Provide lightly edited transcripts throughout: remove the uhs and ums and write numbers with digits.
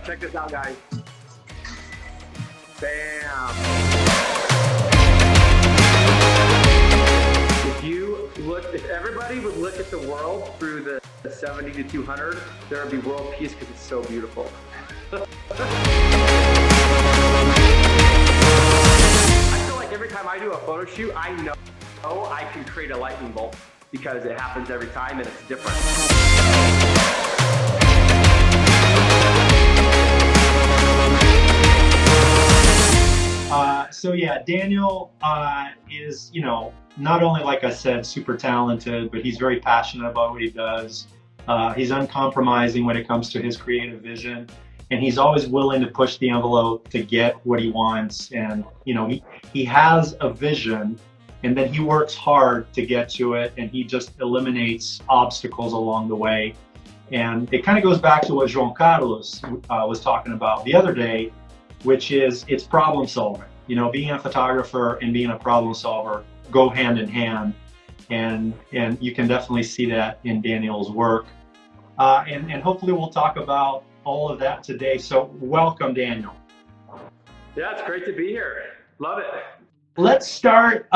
Check this out, guys. Bam. If everybody would look at the world through the 70 to 200, there would be world peace because it's so beautiful. I feel like every time I do a photo shoot, I know I can create a lightning bolt because it happens every time and it's different. So yeah, Daniel is, not only, like I said, super talented, but he's very passionate about what he does. He's uncompromising when it comes to his creative vision, and he's always willing to push the envelope to get what he wants. And he has a vision, and then he works hard to get to it, and he just eliminates obstacles along the way. And it kind of goes back to what João Carlos was talking about the other day, which is it's problem solving. Being a photographer and being a problem solver go hand in hand, and you can definitely see that in Daniel's work. And hopefully we'll talk about all of that today. So welcome, Daniel. Yeah, it's great to be here. Love it. Let's start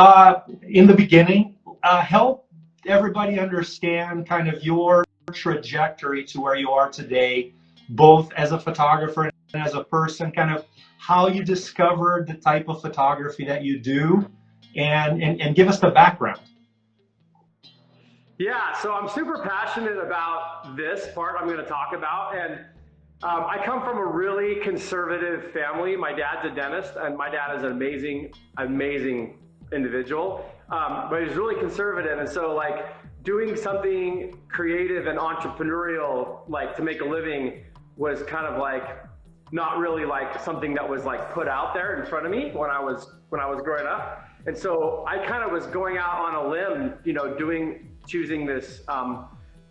in the beginning. Help everybody understand kind of your trajectory to where you are today, both as a photographer and as a person, kind of how you discovered the type of photography that you do, and give us the background. Yeah, so I'm super passionate about this part I'm going to talk about, and I come from a really conservative family. My dad's a dentist, and my dad is an amazing individual, but he's really conservative, and so like doing something creative and entrepreneurial, like to make a living, was kind of like not really like something that was like put out there in front of me when I was growing up. And so I kind of was going out on a limb, choosing this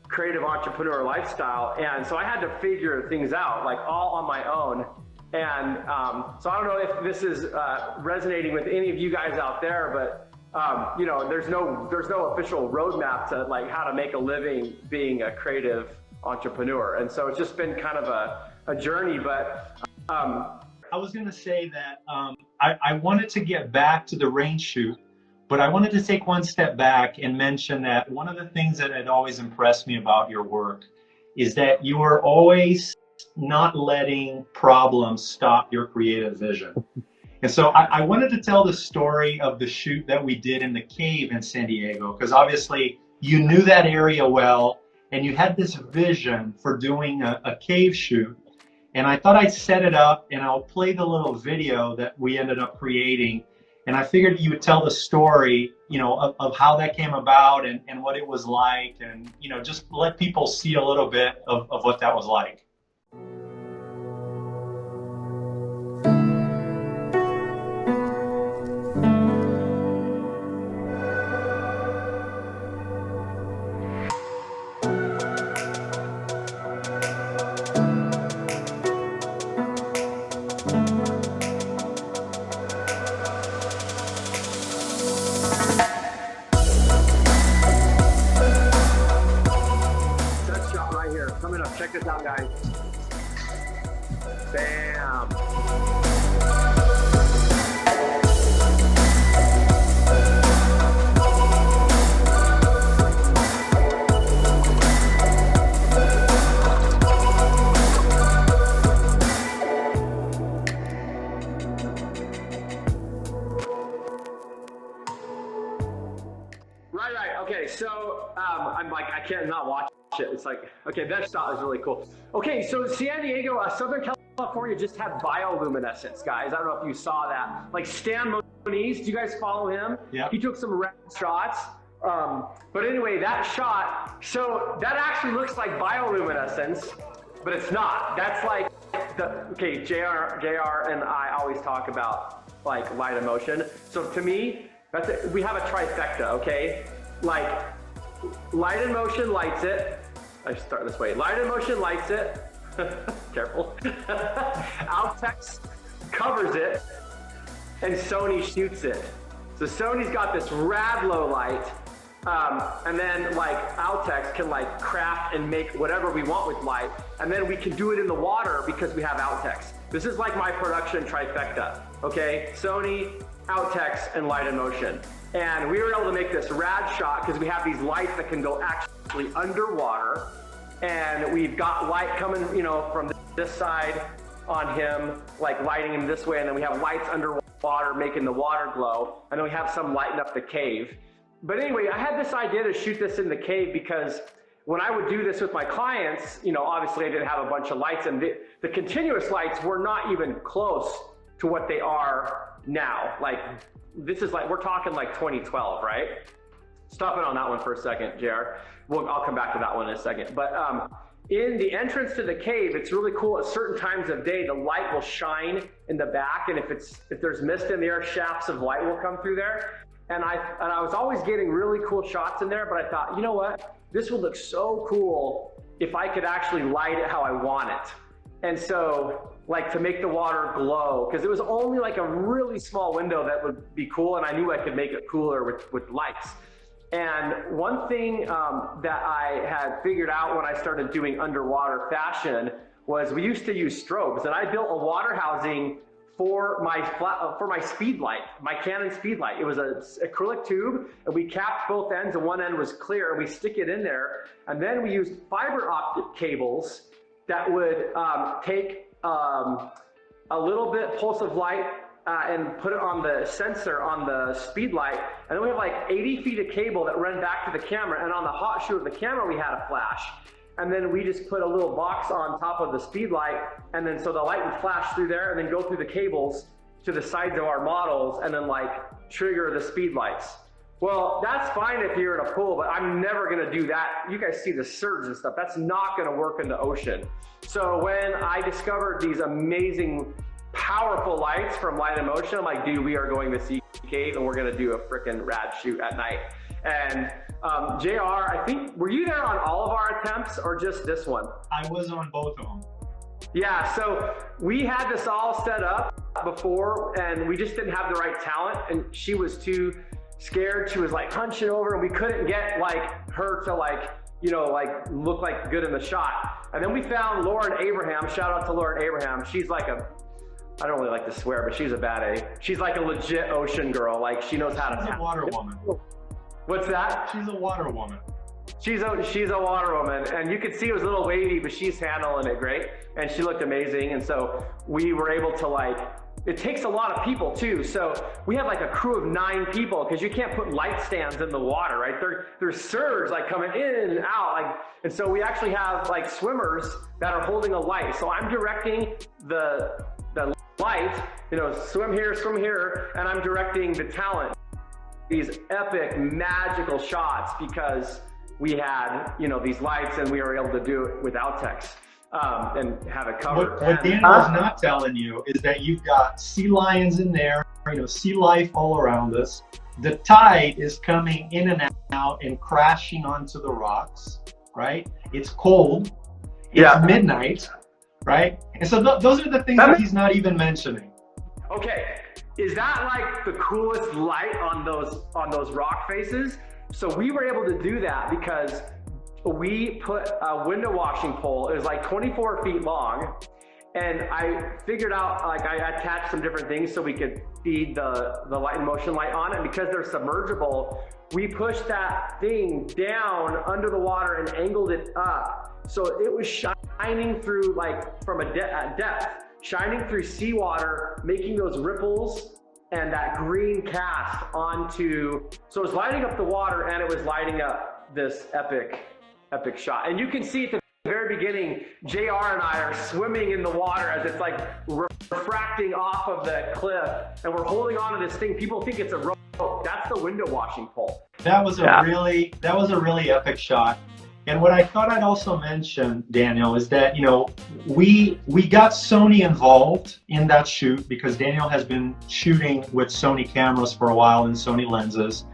creative entrepreneur lifestyle. And so I had to figure things out like all on my own. And so I don't know if this is resonating with any of you guys out there, but there's no official roadmap to like how to make a living being a creative entrepreneur. And so it's just been kind of a journey, but I was going to say that I wanted to get back to the rain shoot, but I wanted to take one step back and mention that one of the things that had always impressed me about your work is that you are always not letting problems stop your creative vision. And so I wanted to tell the story of the shoot that we did in the cave in San Diego, because obviously you knew that area well, and you had this vision for doing a cave shoot. And I thought I'd set it up, and I'll play the little video that we ended up creating. And I figured you would tell the story, of how that came about and what it was like, and, just let people see a little bit of what that was like. check this out, guys. Bam. Right. Okay, so I'm like, I can't not watch it. It's like, okay, that shot is really cool. Okay, so San Diego, Southern California just had bioluminescence, guys. I don't know if you saw that. Like Stan Moniz, do you guys follow him? Yeah. He took some rad shots. But anyway, that shot, so that actually looks like bioluminescence, but it's not. That's like okay, JR and I always talk about like light and motion. So to me, we have a trifecta, okay? Like light and motion lights it. I should start this way. Light and motion lights it. Careful. Outex covers it, and Sony shoots it. So Sony's got this rad low light, And then like Outex can like craft and make whatever we want with light. And then we can do it in the water because we have Outex. This is like my production trifecta, okay? Sony, Outex, and Light in Motion. And we were able to make this rad shot because we have these lights that can go actually underwater. And we've got light coming, you know, from this side on him, like lighting him this way. And then we have lights underwater making the water glow. And then we have some lighting up the cave. But anyway, I had this idea to shoot this in the cave because when I would do this with my clients, you know, obviously I didn't have a bunch of lights, and the continuous lights were not even close to what they are now. Like, this is like, we're talking like 2012, right? Stop it on that one for a second, JR. I'll come back to that one in a second. But in the entrance to the cave, it's really cool. At certain times of day, the light will shine in the back, and if there's mist in the air, shafts of light will come through there. And I was always getting really cool shots in there, but I thought, you know what? This would look so cool if I could actually light it how I want it. And so, like, to make the water glow, because it was only like a really small window that would be cool, and I knew I could make it cooler with lights. And one thing that I had figured out when I started doing underwater fashion was we used to use strobes, and I built a water housing for my speed light, my Canon speed light. It was an acrylic tube, and we capped both ends, and one end was clear, and we stick it in there. And then we used fiber optic cables that would take a little bit pulse of light and put it on the sensor on the speed light. And then we have like 80 feet of cable that ran back to the camera, and on the hot shoe of the camera, we had a flash. And then we just put a little box on top of the speed light, and then so the light would flash through there and then go through the cables to the sides of our models and then like trigger the speed lights. Well, that's fine if you're in a pool, but I'm never gonna do that. You guys see the surge and stuff. That's not gonna work in the ocean. So when I discovered these amazing, powerful lights from Light in Motion, I'm like, dude, we are going to Sea Cave and we're gonna do a freaking rad shoot at night. And JR, I think, were you there on all of our attempts or just this one? I was on both of them. Yeah, so we had this all set up before, and we just didn't have the right talent, and she was too scared. She was like hunching over, and we couldn't get like her to like, you know, like look like good in the shot. And then we found Lauren Abraham. Shout out to Lauren Abraham. She's like I don't really like to swear, but she's a bad A. She's like a legit ocean girl. Like, she knows how to. She's a water woman. What's that? She's a water woman. She's a water woman, and you could see it was a little wavy, but she's handling it great, and she looked amazing. And so we were able to, like, it takes a lot of people too. So we had like a crew of 9 people, because you can't put light stands in the water, right? There's surge like coming in and out, like, and so we actually have like swimmers that are holding a light. So I'm directing the light, you know, swim here, and I'm directing the talent. These epic, magical shots because we had, you know, these lights, and we were able to do it with Outex and have it covered. What Daniel's not telling you is that you've got sea lions in there, you know, sea life all around us. The tide is coming in and out and crashing onto the rocks, right? It's cold. It's midnight, right? And so those are the things that he's not even mentioning. Okay. Is that like the coolest light on those rock faces? So we were able to do that because we put a window washing pole. It was like 24 feet long, and I figured out, like, I attached some different things so we could feed the Light in Motion light on it. And because they're submergible, we pushed that thing down under the water and angled it up, so it was shining through, like, from a depth. Shining through seawater, making those ripples and that green cast onto, so it was lighting up the water, and it was lighting up this epic shot. And you can see at the very beginning, JR and I are swimming in the water as it's like refracting off of the cliff, and we're holding on to this thing. People think it's a rope. That's the window washing pole. That was a really epic shot. And what I thought I'd also mention, Daniel, is that, you know, we got Sony involved in that shoot because Daniel has been shooting with Sony cameras for a while and Sony lenses.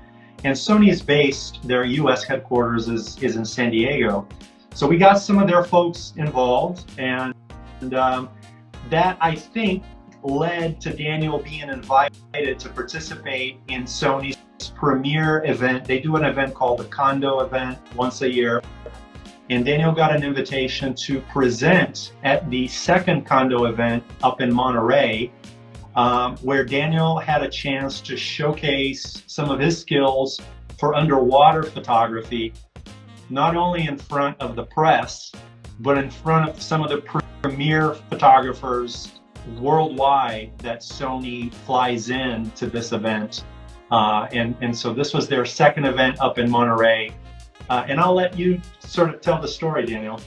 And Sony is based, their US headquarters is in San Diego. So we got some of their folks involved, and that, I think, led to Daniel being invited to participate in Sony's premier event. They do an event called the Condo event once a year. And Daniel got an invitation to present at the second Condo event up in Monterey, where Daniel had a chance to showcase some of his skills for underwater photography, not only in front of the press, but in front of some of the premier photographers worldwide that Sony flies in to this event. And so this was their second event up in Monterey. And I'll let you sort of tell the story, Daniel.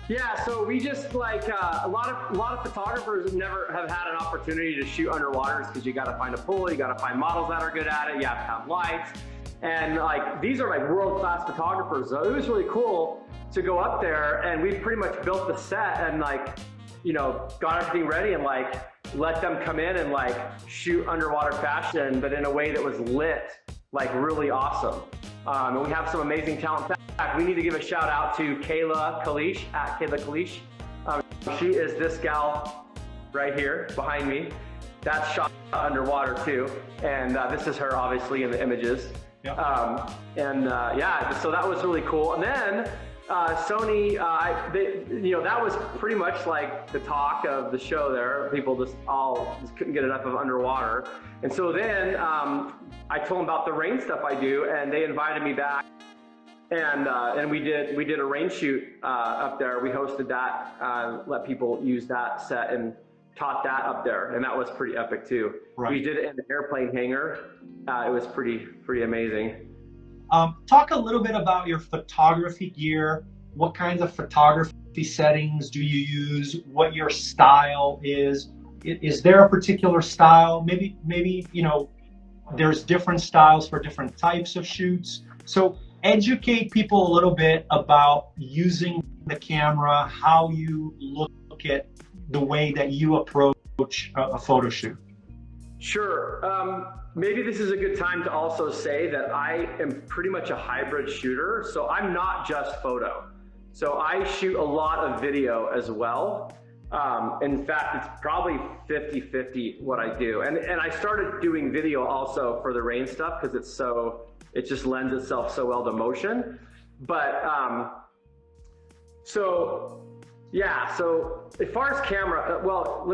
Yeah, so we just like a lot of photographers never have had an opportunity to shoot underwater because you got to find a pool, you got to find models that are good at it, you have to have lights, and like these are like world-class photographers. So it was really cool to go up there, and we pretty much built the set and like, you know, got everything ready and like let them come in and like shoot underwater fashion, but in a way that was lit like really awesome. And we have some amazing talent. In fact, we need to give a shout out to Kayla Kalish at Kayla Kalish. She is this gal right here behind me. That's shot underwater too. And this is her obviously in the images. Yep. Yeah, so that was really cool. And then Sony, you know, that was pretty much like the talk of the show there. People just couldn't get enough of underwater. And so then I told them about the rain stuff I do, and they invited me back. And we did a rain shoot up there. We hosted that, let people use that set and taught that up there, and that was pretty epic too. Right. We did it in the airplane hangar. It was pretty amazing. Talk a little bit about your photography gear. What kinds of photography settings do you use? What your style is? Is there a particular style? Maybe you know, there's different styles for different types of shoots. So educate people a little bit about using the camera, how you look at the way that you approach a photo shoot. Sure. Maybe this is a good time to also say that I am pretty much a hybrid shooter. So I'm not just photo. So I shoot a lot of video as well. In fact, it's probably 50-50 what I do. And I started doing video also for the rain stuff because it just lends itself so well to motion. But yeah, so as far as camera, well,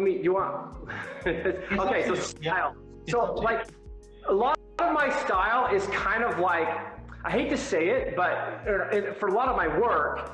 okay, so style. So like a lot of my style is kind of like, I hate to say it, but for a lot of my work,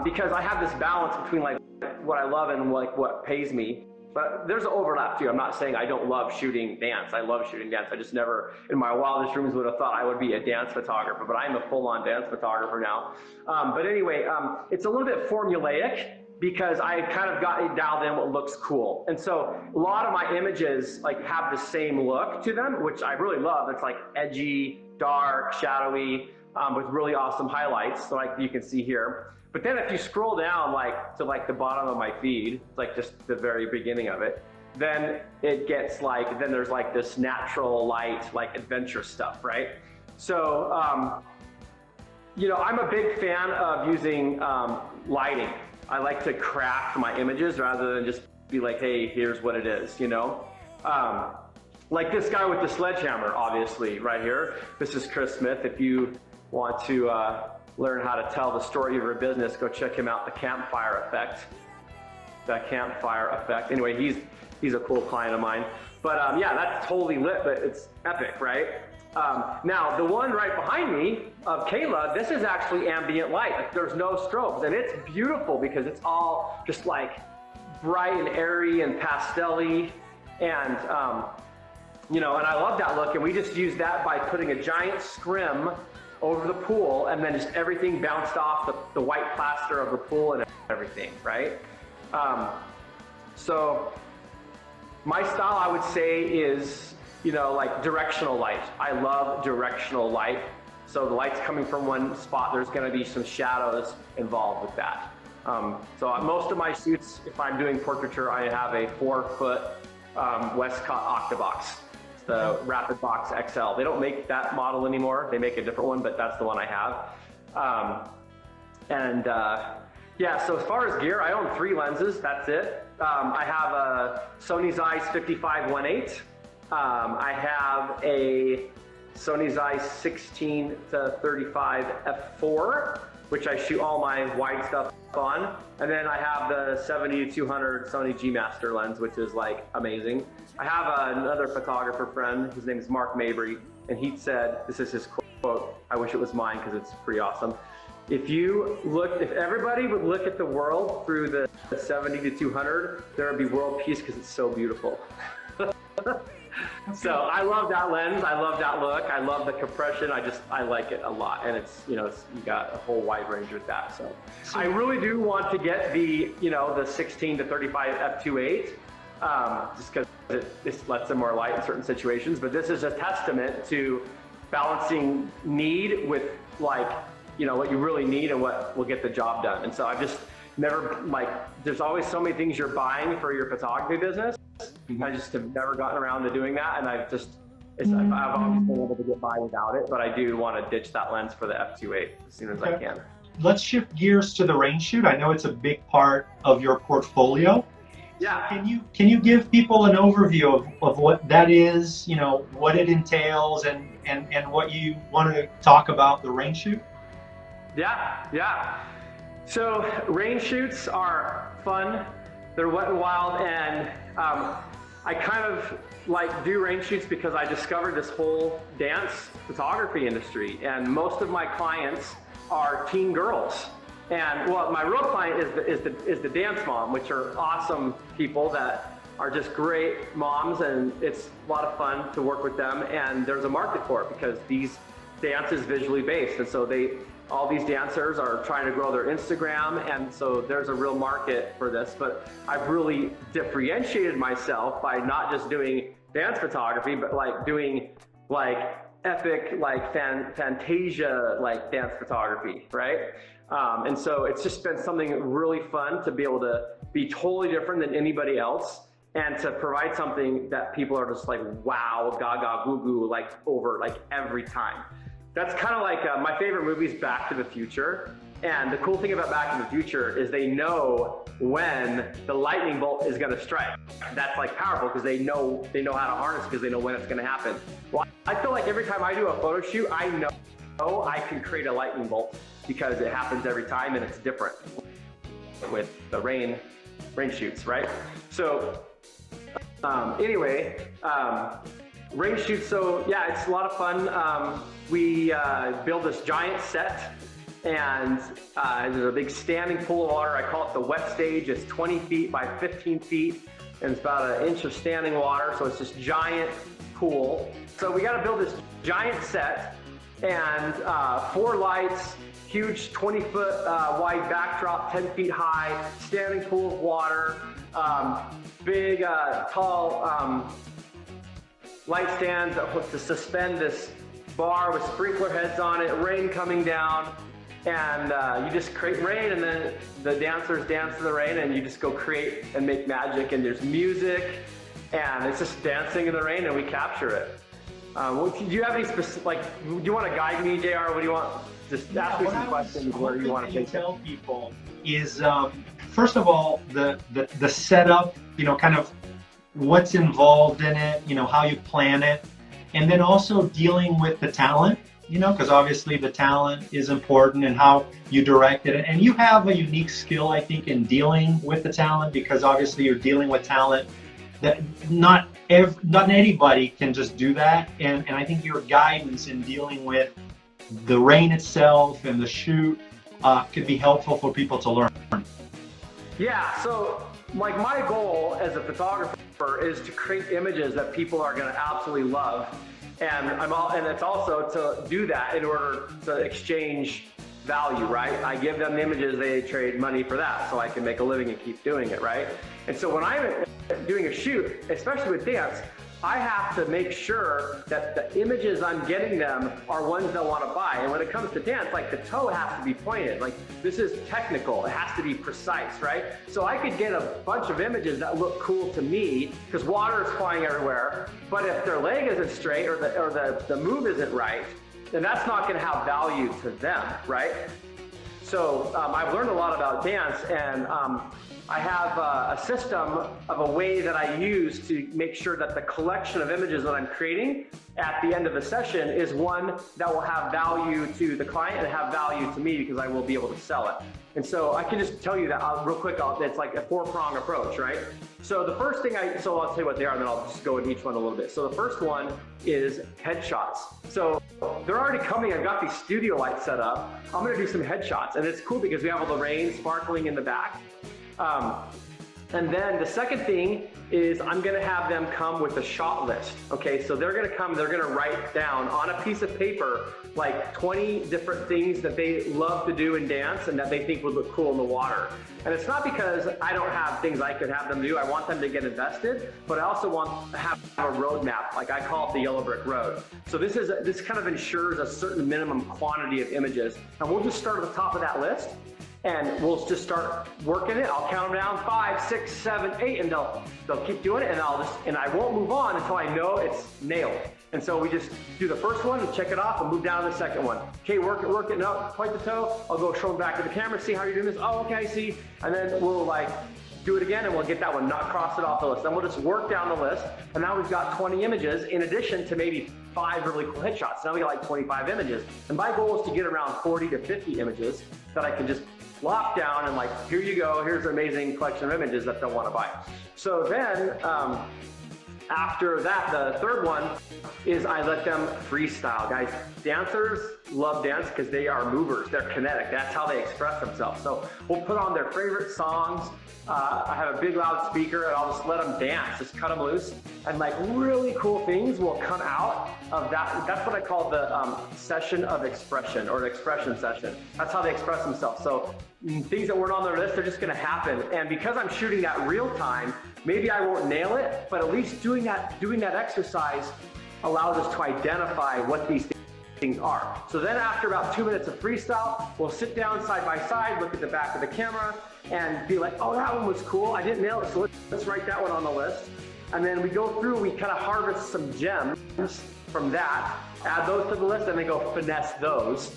because I have this balance between like what I love and like what pays me, but there's an overlap too. I'm not saying I don't love shooting dance. I love shooting dance. I just never in my wildest dreams would have thought I would be a dance photographer, but I'm a full-on dance photographer now. But anyway, it's a little bit formulaic because I kind of got it dialed in what looks cool. And so a lot of my images like have the same look to them, which I really love. It's like edgy, dark, shadowy, with really awesome highlights, like you can see here. But then if you scroll down like to like the bottom of my feed, like just the very beginning of it, then it gets like, then there's like this natural light, like adventure stuff, right? So, you know, I'm a big fan of using lighting. I like to craft my images rather than just be like, hey, here's what it is, you know? Like this guy with the sledgehammer, obviously, right here. This is Chris Smith. If you want to learn how to tell the story of your business, go check him out, The Campfire Effect. The Campfire Effect. Anyway, he's a cool client of mine. But yeah, that's totally lit, but it's epic, right? Now, the one right behind me of Kayla, this is actually ambient light. Like, there's no strobes, and it's beautiful because it's all just like bright and airy and pastel-y. And, you know, and I love that look. And we just used that by putting a giant scrim over the pool, and then just everything bounced off the white plaster of the pool and everything, right? So my style, I would say, is, you know, like directional light. I love directional light. So the light's coming from one spot, there's gonna be some shadows involved with that. So most of my shoots, if I'm doing portraiture, I have a 4-foot Westcott Octabox. It's the Rapid Box XL. They don't make that model anymore. They make a different one, but that's the one I have. Yeah, so as far as gear, I own 3 lenses, that's it. I have a Sony Zeiss 55 1.8. I have a Sony Zeiss 16 to 35 f4, which I shoot all my wide stuff on. And then I have the 70 to 200 Sony G Master lens, which is like amazing. I have another photographer friend, his name is Mark Mabry, and he said, this is his quote, I wish it was mine because it's pretty awesome. If everybody would look at the world through the 70 to 200, there would be world peace because it's so beautiful. So I love that lens. I love that look. I love the compression. I like it a lot. And it's, you got a whole wide range with that. So I really do want to get the, the 16 to 35 f2.8, just because it lets them more light in certain situations. But this is a testament to balancing need with what you really need and what will get the job done. And so I've just never, there's always so many things you're buying for your photography business. I just have never gotten around to doing that. And I've always been able to get by without it, but I do want to ditch that lens for the f2.8 as soon as I can. Let's shift gears to the range shoot. I know it's a big part of your portfolio. Yeah. Can you give people an overview of what that is, what it entails and what you want to talk about the range shoot? Yeah. So range shoots are fun. They're wet and wild, and I kind of do range shoots because I discovered this whole dance photography industry, and most of my clients are teen girls. And well, my real client is the dance mom, which are awesome people that are just great moms, and it's a lot of fun to work with them. And there's a market for it because these dance is visually based, and so all these dancers are trying to grow their Instagram, and so there's a real market for this. But I've really differentiated myself by not just doing dance photography, but doing epic, Fantasia, dance photography, right? And so it's just been something really fun to be able to be totally different than anybody else and to provide something that people are just wow, gaga, goo goo, over every time. That's kind of my favorite movie is Back to the Future. And the cool thing about Back to the Future is they know when the lightning bolt is going to strike. That's powerful because they know how to harness because they know when it's going to happen. Well, I feel like every time I do a photo shoot, I know I can create a lightning bolt because it happens every time and it's different with the rain shoots, right? So anyway, rain shoots, so yeah, it's a lot of fun. We build this giant set, and there's a big standing pool of water. I call it the wet stage. It's 20 feet by 15 feet, and it's about 1 inch of standing water, so it's this giant pool. So we got to build this giant set, and 4 lights, huge 20-foot wide backdrop, 10 feet high, standing pool of water, big, tall light stands to suspend this bar with sprinkler heads on it, rain coming down, and you just create rain, and then the dancers dance in the rain, and you just go create and make magic, and there's music, and it's just dancing in the rain, and we capture it. Do you have any specific, do you want to guide me, JR? What do you want? Just ask me some questions where you want to take. Tell people is first of all the setup, kind of what's involved in it, how you plan it, and then also dealing with the talent, because obviously the talent is important and how you direct it. And you have a unique skill, I think, in dealing with the talent, because obviously you're dealing with talent that not anybody can just do that. And I think your guidance in dealing with the rain itself and the shoot could be helpful for people to learn. Yeah, so my goal as a photographer is to create images that people are going to absolutely love, and it's also to do that in order to exchange value, right? I give them the images, they trade money for that, so I can make a living and keep doing it, right? And so when I'm doing a shoot, especially with dance, I have to make sure that the images I'm getting them are ones they'll want to buy. And when it comes to dance, the toe has to be pointed. This is technical. It has to be precise, right? So I could get a bunch of images that look cool to me because water is flying everywhere. But if their leg isn't straight or the move isn't right, then that's not going to have value to them, right? So I've learned a lot about dance, and I have a system of a way that I use to make sure that the collection of images that I'm creating at the end of the session is one that will have value to the client and have value to me, because I will be able to sell it. And so I can just tell you that real quick, it's like a 4-prong approach, right? So the first thing so I'll tell you what they are, and then I'll just go into each one a little bit. So the first one is headshots. So they're already coming. I've got these studio lights set up. I'm gonna do some headshots, and it's cool because we have all the rain sparkling in the back. And then the second thing is I'm gonna have them come with a shot list. Okay, so they're gonna come, they're gonna write down on a piece of paper like 20 different things that they love to do in dance and that they think would look cool in the water. And it's not because I don't have things I could have them do. I want them to get invested, but I also want to have a roadmap. Like I call it the yellow brick road. So this kind of ensures a certain minimum quantity of images. And we'll just start at the top of that list, and we'll just start working it. I'll count them down 5, 6, 7, 8, and they'll keep doing it, and I won't move on until I know it's nailed. And so we just do the first one and check it off and move down to the second one. Okay, work it, no, point the toe. I'll go show them back to the camera, see how you're doing this. Oh, okay, I see. And then we'll like do it again, and we'll get that one, not cross it off the list. Then we'll just work down the list, and now we've got 20 images in addition to maybe 5 really cool headshots. Now we got like 25 images. And my goal is to get around 40 to 50 images that I can just lock down and like, here you go, here's an amazing collection of images that they'll want to buy. So then after that, the third one is I let them freestyle. Guys, dancers love dance because they are movers, they're kinetic, that's how they express themselves. So we'll put on their favorite songs. I have a big loud speaker, and I'll just let them dance, just cut them loose. And like really cool things will come out of that. That's what I call the session of expression, or an expression session. That's how they express themselves. So things that weren't on their list are just gonna happen. And because I'm shooting that real time, maybe I won't nail it, but at least doing that exercise allows us to identify what these things are. So then after about 2 minutes of freestyle, we'll sit down side by side, look at the back of the camera, and be like, oh, that one was cool. I didn't nail it, so let's write that one on the list. And then we go through, we kind of harvest some gems from that, add those to the list, and then go finesse those.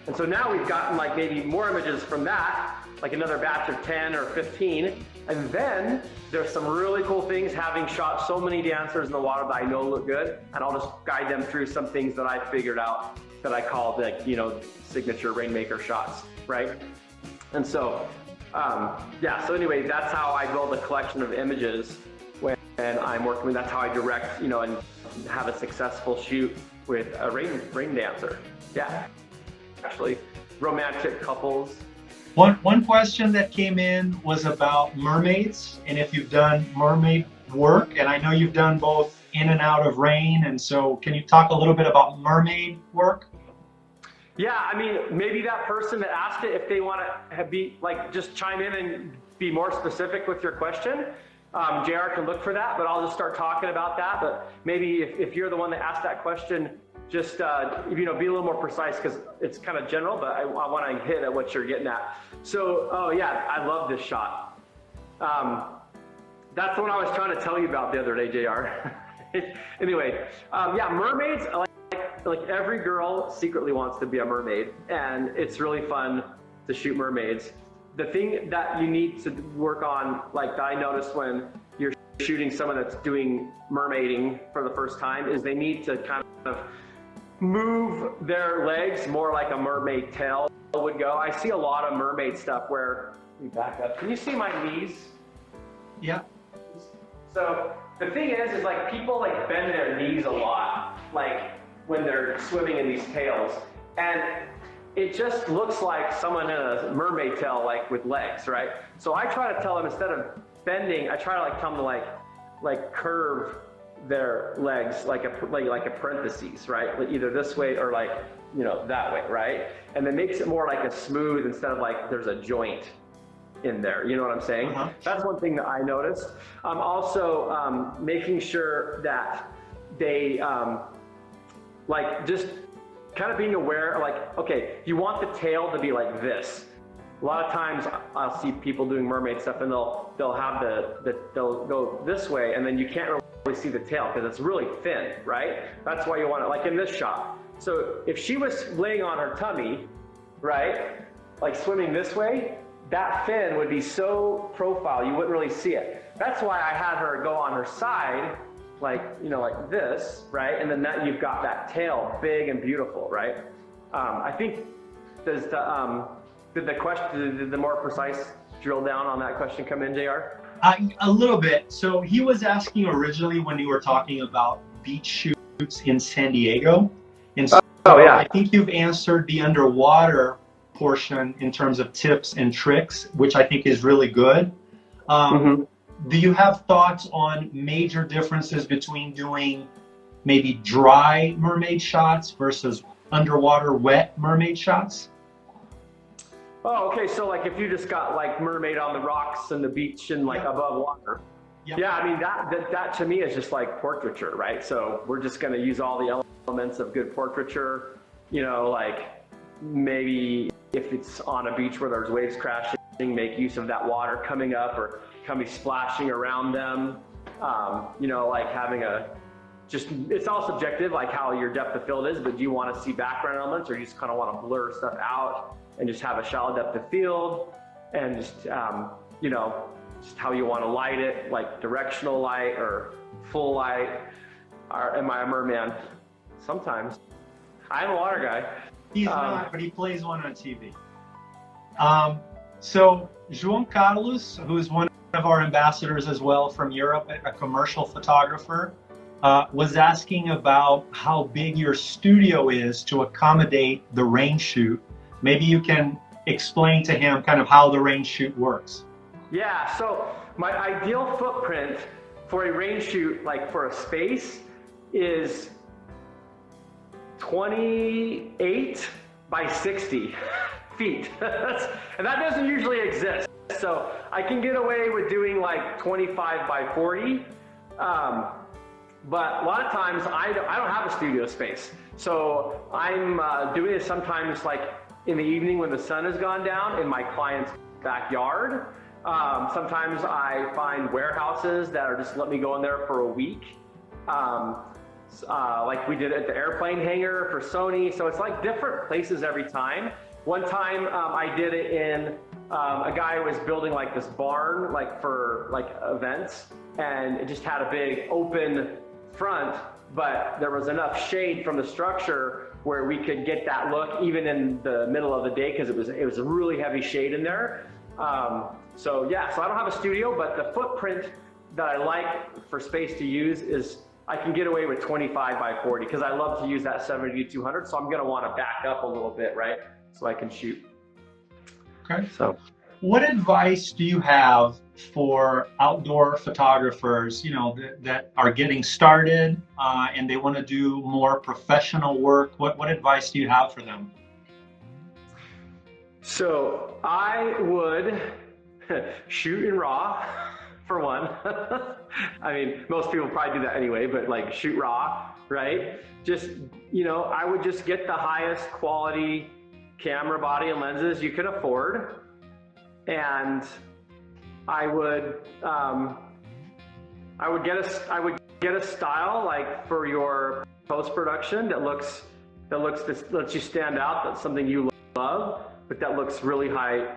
And so now we've gotten like maybe more images from that, like another batch of 10 or 15. And then there's some really cool things, having shot so many dancers in the water that I know look good. And I'll just guide them through some things that I figured out that I call the, signature rainmaker shots, right? And so, yeah, so anyway, that's how I build a collection of images when I'm working with, that's how I direct, and have a successful shoot with a rain dancer. Yeah, actually, romantic couples. One question that came in was about mermaids, and if you've done mermaid work, and I know you've done both in and out of rain, and so can you talk a little bit about mermaid work? Yeah, I mean, maybe that person that asked it, if they want to just chime in and be more specific with your question, JR can look for that, but I'll just start talking about that. But maybe if you're the one that asked that question, just be a little more precise, because it's kind of general, but I want to hit at what you're getting at. So, oh yeah, I love this shot. That's the one I was trying to tell you about the other day, JR. Anyway, yeah, mermaids, like every girl secretly wants to be a mermaid, and it's really fun to shoot mermaids. The thing that you need to work on, like that I noticed when you're shooting someone that's doing mermaiding for the first time, is they need to kind of move their legs more like a mermaid tail would go. I see a lot of mermaid stuff where, let me back up. Can you see my knees? Yeah. So the thing is like people like bend their knees a lot, like when they're swimming in these tails. And it just looks like someone in a mermaid tail, like with legs, right? So I try to tell them, instead of bending, I try to tell them to like curve their legs like a parentheses, right? Like either this way or that way, right? And it makes it more like a smooth, instead of like there's a joint in there. You know what I'm saying? Uh-huh. That's one thing that I noticed. Also making sure that they just kind of being aware, okay, you want the tail to be like this. A lot of times I'll see people doing mermaid stuff, and they'll have they'll go this way, and then you can't really see the tail because it's really thin, right? That's why you want it like in this shot. So if she was laying on her tummy, right, like swimming this way, that fin would be so profile, you wouldn't really see it. That's why I had her go on her side, like, you know, like this, right? And then that you've got that tail, big and beautiful, right? I think, did the more precise drill down on that question come in, JR? A little bit. So he was asking originally when you were talking about beach shoots in San Diego. And so yeah. I think you've answered the underwater portion in terms of tips and tricks, which I think is really good. Do you have thoughts on major differences between doing maybe dry mermaid shots versus underwater wet mermaid shots? Oh, okay. So like if you just got like mermaid on the rocks and the beach and like above water. Yep. Yeah, I mean, that to me is just like portraiture, right? So we're just going to use all the elements of good portraiture, you know, like maybe if it's on a beach where there's waves crashing, make use of that water coming up or coming splashing around them. You know, like having it's all subjective, like how your depth of field is, but do you want to see background elements or you just kind of want to blur stuff out and just have a shallow depth of field and just, you know, just how you want to light it, like directional light or full light. Or am I a merman? Sometimes. I'm a water guy. He's not, but he plays one on TV. So João Carlos, who is one of our ambassadors as well from Europe, a commercial photographer, was asking about how big your studio is to accommodate the range shoot. Maybe you can explain to him kind of how the range shoot works. Yeah, so my ideal footprint for a range shoot, like for a space, is 28 by 60 feet. And that doesn't usually exist. So I can get away with doing like 25 by 40. But a lot of times I don't have a studio space. So I'm doing it sometimes like in the evening when the sun has gone down in my client's backyard. Sometimes I find warehouses that are just let me go in there for a week. Like we did at the airplane hangar for Sony. So it's like different places every time. One time I did it in, a guy was building like this barn, like for like events, and it just had a big open front, but there was enough shade from the structure where we could get that look even in the middle of the day because it was a really heavy shade in there. So yeah, so I don't have a studio, but the footprint that I like for space to use is I can get away with 25 by 40 because I love to use that 70-200. So I'm going to want to back up a little bit, right? So I can shoot. Okay. So what advice do you have for outdoor photographers, you know, that are getting started and they want to do more professional work? What advice do you have for them? So I would shoot in RAW for one. I mean, most people probably do that anyway, but like shoot RAW, right? Just, you know, I would just get the highest quality camera body and lenses you could afford. And I would get a style like for your post-production that lets you stand out. That's something you love, but that looks really high,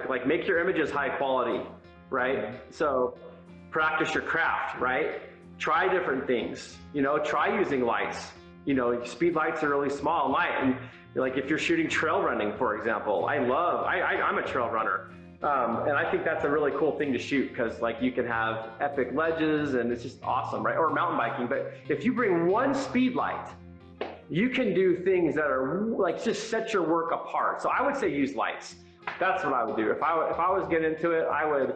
like make your images high quality, right? So practice your craft, right? Try different things, you know, try using lights. You know, speed lights are really small and light. And like if you're shooting trail running, for example, I'm a trail runner. And I think that's a really cool thing to shoot because like you can have epic ledges and it's just awesome, right? Or mountain biking. But if you bring one speed light, you can do things that are like just set your work apart. So I would say use lights. That's what I would do. If I was getting into it, I would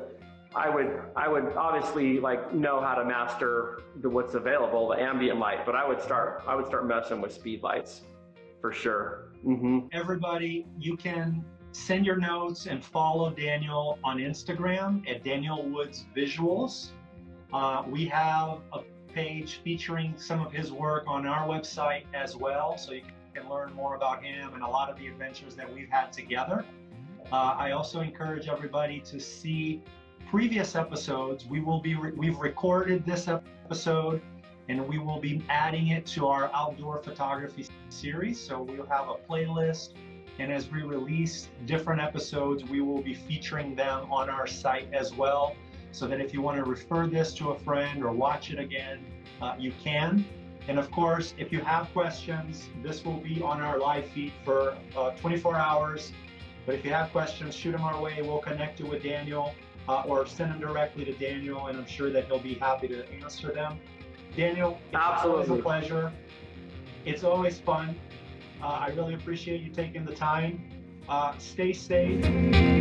obviously like know how to master what's available, the ambient light. But I would start messing with speed lights for sure. Mm-hmm. Everybody, you can send your notes and follow Daniel on Instagram at Daniel Woods Visuals. We have a page featuring some of his work on our website as well, so you can learn more about him and a lot of the adventures that we've had together. I also encourage everybody to see previous episodes. We've recorded this episode and we will be adding it to our outdoor photography series. So we'll have a playlist And as we release different episodes, we will be featuring them on our site as well. So that if you want to refer this to a friend or watch it again, you can. And of course, if you have questions, this will be on our live feed for 24 hours. But if you have questions, shoot them our way. We'll connect you with Daniel or send them directly to Daniel, and I'm sure that he'll be happy to answer them. Daniel, it's always a pleasure. It's always fun. I really appreciate you taking the time. Stay safe.